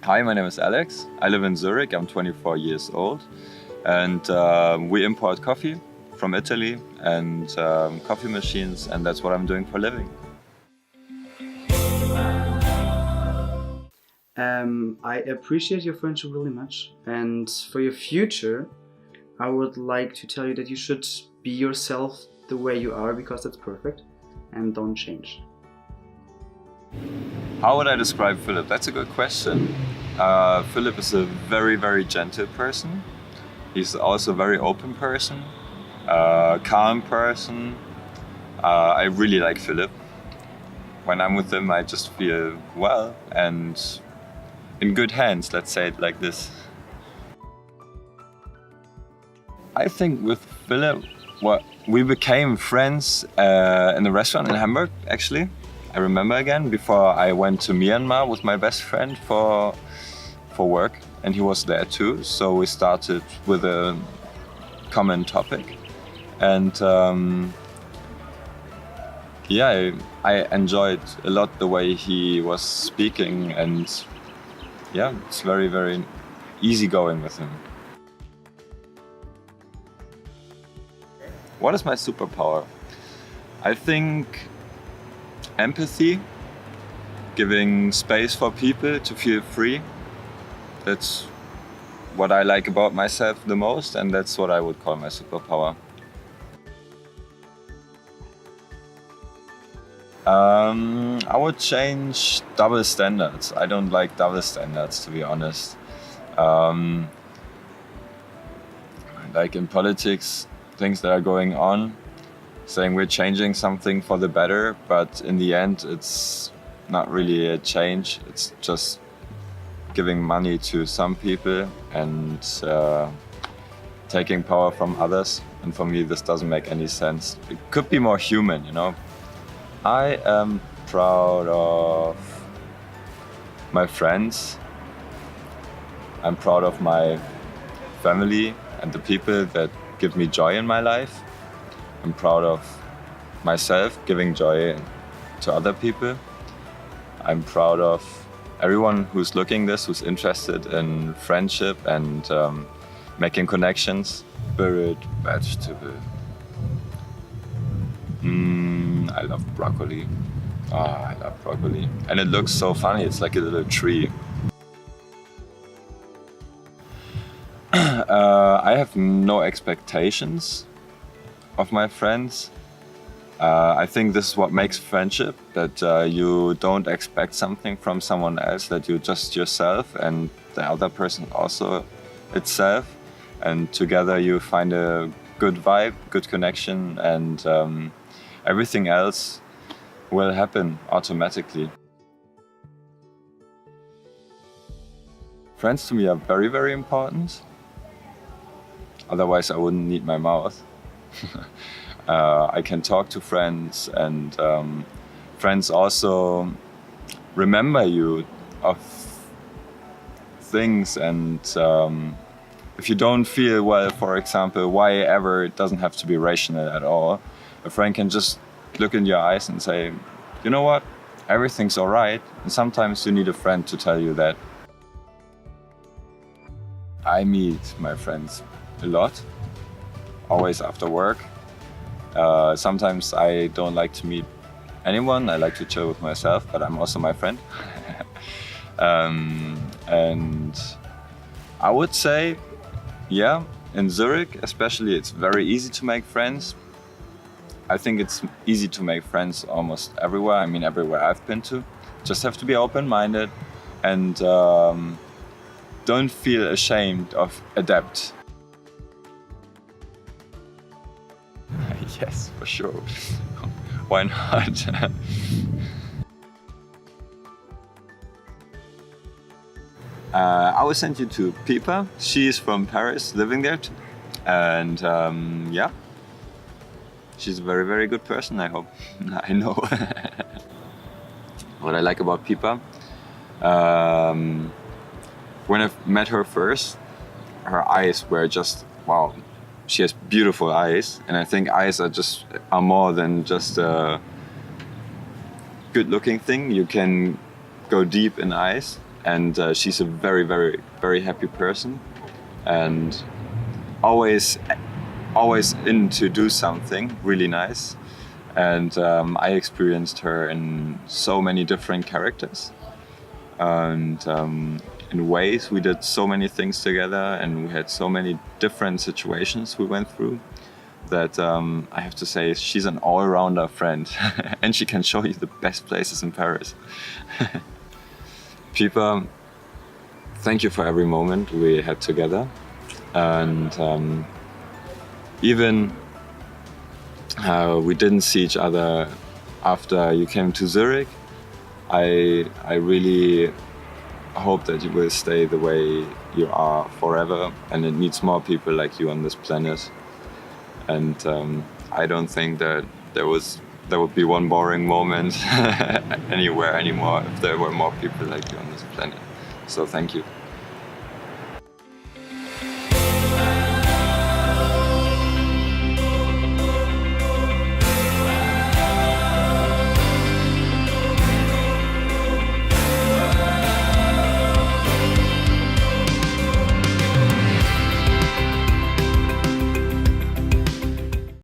Hi, my name is Alex. I live in Zurich. I'm 24 years old, and we import coffee from Italy and coffee machines, and that's what I'm doing for a living. I appreciate your friendship really much, and for your future, I would like to tell you that you should be yourself the way you are because that's perfect, and don't change. How would I describe Philip? That's a good question. Philip is a very, very gentle person. He's also a very open person, calm person. I really like Philip. When I'm with him, I just feel well and in good hands, let's say it like this. I think with Philip, we became friends in the restaurant in Hamburg, actually. I remember again, before I went to Myanmar with my best friend for work, and he was there too. So we started with a common topic. And I enjoyed a lot the way he was speaking, and yeah, it's very, very easygoing with him. What is my superpower? I think empathy, giving space for people to feel free. That's what I like about myself the most, and that's what I would call my superpower. I would change double standards. I don't like double standards, to be honest. Like in politics, things that are going on, saying we're changing something for the better, but in the end, it's not really a change. It's just giving money to some people and taking power from others. And for me, this doesn't make any sense. It could be more human, you know? I am proud of my friends. I'm proud of my family and the people that give me joy in my life. I'm proud of myself giving joy to other people. I'm proud of everyone who's looking this, who's interested in friendship and making connections. Spirit, vegetable. I love broccoli. I love broccoli. And it looks so funny, it's like a little tree. I have no expectations of my friends. I think this is what makes friendship, that you don't expect something from someone else, that you're just yourself and the other person also itself. And together you find a good vibe, good connection, and everything else will happen automatically. Friends to me are very, very important. Otherwise I wouldn't need my mouth. I can talk to friends, and friends also remember you of things, and if you don't feel well, for example, why ever, it doesn't have to be rational at all. A friend can just look in your eyes and say, you know what, everything's all right. And sometimes you need a friend to tell you that. I meet my friends a lot, always after work. Sometimes I don't like to meet anyone. I like to chill with myself, but I'm also my friend. And I would say, yeah, in Zurich especially, it's very easy to make friends. I think it's easy to make friends almost everywhere. I mean, everywhere I've been to. Just have to be open-minded and don't feel ashamed of adapt. Yes, for sure. Why not? I will send you to Pipa. She is from Paris, living there. And yeah, she's a very, very good person, I hope. I know. What I like about Pipa, when I met her first, her eyes were just, wow. She has beautiful eyes, and I think eyes are more than just a good-looking thing. You can go deep in eyes, and she's a very, very, very happy person, and always in to do something really nice. And I experienced her in so many different characters, and in ways we did so many things together, and we had so many different situations we went through, that I have to say she's an all-rounder friend. And she can show you the best places in Paris. Pipa, thank you for every moment we had together, and even we didn't see each other after you came to Zurich. I really hope that you will stay the way you are forever, and it needs more people like you on this planet. And I don't think that there would be one boring moment anywhere anymore if there were more people like you on this planet. So thank you.